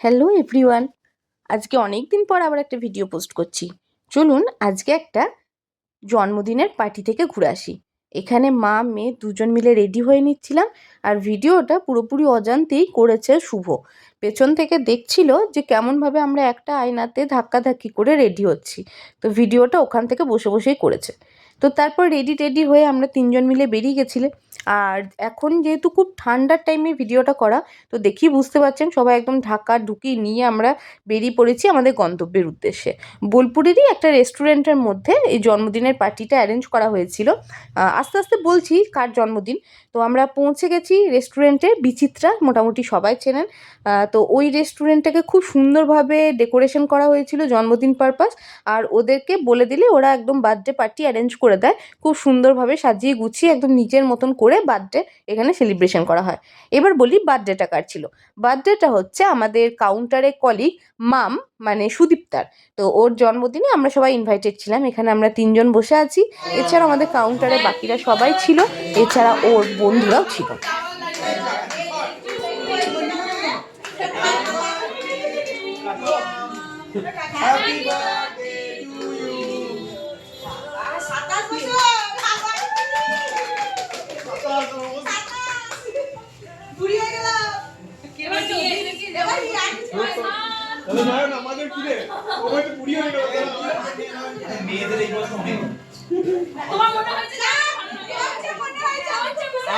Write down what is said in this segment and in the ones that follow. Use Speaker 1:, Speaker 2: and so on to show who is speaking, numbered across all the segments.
Speaker 1: Hello everyone, আজকে অনেক দিন পর আবার একটা ভিডিও পোস্ট করছি। চলুন আজকে একটা জন্মদিনের পার্টি থেকে ঘুরে আসি। এখানে মা মেয়ে দুজন মিলে রেডি হয়ে নিচ্ছিলাম, আর ভিডিওটা পুরোপুরি অজান্তেই করেছে শুভ। পেছন থেকে দেখছিল যে কেমনভাবে আমরা একটা আয়নাতে ধাক্কাধাক্কি করে রেডি হচ্ছি, তো ভিডিওটা ওখান থেকে বসে বসেই করেছে। তো তারপর রেডি হয়ে আমরা তিনজন মিলে বেরিয়ে গেছিলে। আর এখন যেহেতু খুব ঠান্ডার টাইমে ভিডিওটা করা, তো দেখি বুঝতে পারছেন সবাই একদম ঢাকা ঢুকি নিয়ে আমরা বেরিয়ে পড়েছি আমাদের গন্তব্যের উদ্দেশ্যে। বোলপুরেরই একটা রেস্টুরেন্টের মধ্যে এই জন্মদিনের পার্টিটা অ্যারেঞ্জ করা হয়েছিল। আস্তে আস্তে বলছি কার জন্মদিন। তো আমরা পৌঁছে গেছি রেস্টুরেন্টে, বিচিত্রা, মোটামুটি সবাই চেনেন। তো ওই রেস্টুরেন্টটাকে খুব সুন্দরভাবে ডেকোরেশন করা হয়েছিল জন্মদিন পারপাস। আর ওদেরকে বলে দিলে ওরা একদম বার্থডে পার্টি অ্যারেঞ্জ করে দেয়, খুব সুন্দরভাবে সাজিয়ে গুছিয়ে একদম নিজের মতন করে বার্থডে এখানে সেলিব্রেশন করা হয়। এবার বলি বার্থডেটা কার ছিল। বার্থডেটা হচ্ছে আমাদের কাউন্টারে কলিগ মাম, মানে সুদীপ্তার। তো ওর জন্মদিনে আমরা সবাই ইনভাইটেড ছিলাম। এখানে আমরা তিনজন বসে আছি, এছাড়া আমাদের কাউন্টারে বাকিরা সবাই ছিল, এছাড়া ওর বন্ধুরাও ছিল।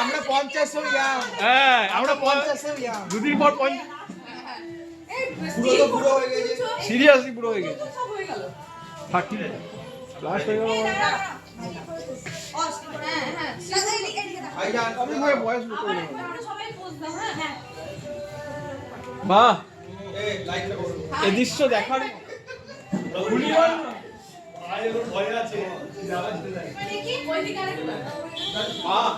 Speaker 2: আমরা 50 ইয়াং, হ্যাঁ আমরা 50 ইয়াং, দুদিন পর পুরো হয়ে গেছে, সিরিয়াসলি পুরো হয়ে গেছে, সব হয়ে গেল 30 লাস্ট হয়ে গেল। আমি ভাই ভয়েস লুক করে নেব, সবাই পোজ দাও। হ্যাঁ বাহ, এই লাইকটা করো, এই দৃশ্য দেখার ভুলিবার না। আরে ওর ভয় আছে, যাওয়া যেতে যায় মানে কি ওই দিকে আরেকটা বাহ।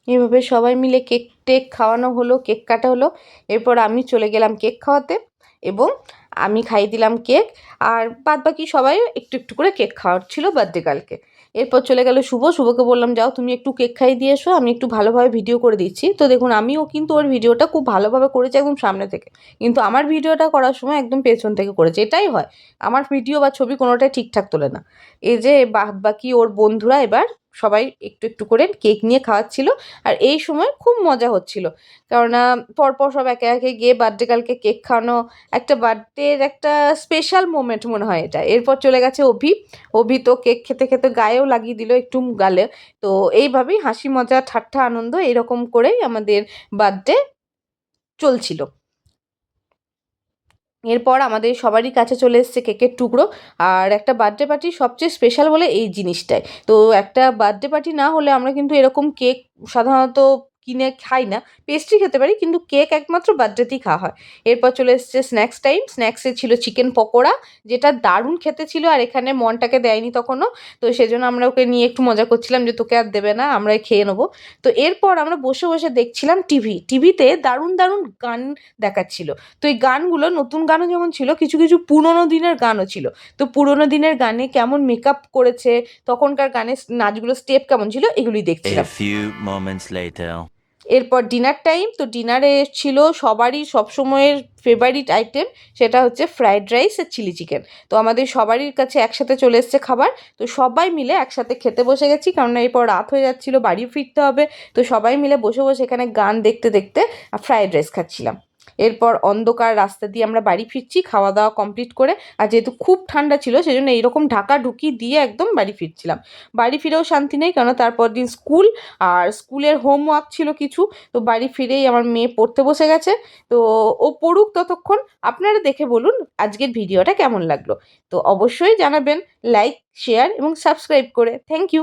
Speaker 1: এভাবে সবাই মিলে কেক টেক খাওয়ানো হলো, কেক কাটা হলো। এরপর আমি চলে গেলাম কেক খাওয়াতে, এবং আমি খাইয়ে দিলাম কেক। আর বাদবাকি সবাই একটু একটু করে কেক খাওয়াচ্ছিল বার্থডে গার্লকে। এরপর চলে গেল শুভকে বললাম যাও তুমি একটু কেক খাইয়ে দিয়ে এসো, আমি একটু ভালোভাবে ভিডিও করে দিচ্ছি। তো দেখুন আমিও কিন্তু ওর ভিডিওটা খুব ভালোভাবে করেছি একদম সামনে থেকে, কিন্তু আমার ভিডিওটা করার সময় একদম পেছন থেকে করেছে। এটাই হয়, আমার ভিডিও বা ছবি কোনোটাই ঠিকঠাক তোলে না। এই যে বাকি ওর বন্ধুরা এবার সবাই একটু একটু করে কেক নিয়ে খাওয়াচ্ছিল। আর এই সময় খুব মজা হচ্ছিল, কেননা পরপর সব একে একে গিয়ে বার্থডে গার্লকে কেক খাওয়ানো একটা বার্থডের একটা স্পেশাল মোমেন্ট মনে হয় এটা। এরপর চলে গেছে অভি তো কেক খেতে খেতে গায়েও লাগিয়ে দিল একটু গালে। তো এইভাবেই হাসি মজা ঠাট্টা আনন্দ এরকম করেই আমাদের বার্থডে চলছিল। এরপর আমাদের সবারই কাছে চলে এসছে কেকের টুকরো। আর একটা বার্থডে পার্টির সবচেয়ে স্পেশাল বলে এই জিনিসটাই। তো একটা বার্থডে পার্টি না হলে আমরা কিন্তু এরকম কেক সাধারণত কিনে খাই না, পেস্ট্রি খেতে পারি, কিন্তু কেক একমাত্র বার্থডেতেই খাওয়া হয়। এরপর চলে এসছে স্ন্যাক্স টাইম। স্ন্যাক্সে ছিল চিকেন পকোড়া, যেটা দারুণ খেতে ছিল, আর এখানে মনটাকে দেয়নি তখনও। তো সেজন্য আমরা ওকে নিয়ে একটু মজা করছিলাম যে তোকে আর দেবে না, আমরাই খেয়ে নেবো। তো এরপর আমরা বসে বসে দেখছিলাম টিভিতে দারুণ দারুণ গান দেখাচ্ছিল। তো এই গানগুলো নতুন গানও যেমন ছিল, কিছু কিছু পুরোনো দিনের গানও ছিল। তো পুরোনো দিনের গানে কেমন মেকআপ করেছে, তখনকার গানের নাচগুলো স্টেপ কেমন ছিল, এগুলি দেখছিলাম। এরপর ডিনার টাইম। তো ডিনারে ছিল সবারই সবসময়ের ফেভারিট আইটেম, সেটা হচ্ছে ফ্রায়েড রাইস আর চিলি চিকেন। তো আমাদের সবারই কাছে একসাথে চলে এসছে খাবার, তো সবাই মিলে একসাথে খেতে বসে গেছি, কারণ এরপর রাত হয়ে যাচ্ছিলো, বাড়ি ফিরতে হবে। তো সবাই মিলে বসে বসে এখানে গান দেখতে দেখতে ফ্রায়েড রাইস খাচ্ছিলাম। এরপর অন্ধকার রাস্তা দিয়ে আমরা বাড়ি ফিরছি খাওয়া দাওয়া কমপ্লিট করে। আর যেহেতু খুব ঠান্ডা ছিল সেজন্য এইরকম ঢাকা ঢুকি দিয়ে একদম বাড়ি ফিরছিলাম। বাড়ি ফিরেও শান্তি নেই, কেননা তারপর দিন স্কুল, আর স্কুলের হোমওয়ার্ক ছিল কিছু। তো বাড়ি ফিরেই আমার মেয়ে পড়তে বসে গেছে। তো ও পড়ুক ততক্ষণ, আপনারা দেখে বলুন আজকের ভিডিওটা কেমন লাগলো। তো অবশ্যই জানাবেন লাইক, শেয়ার এবং সাবস্ক্রাইব করে। Thank you.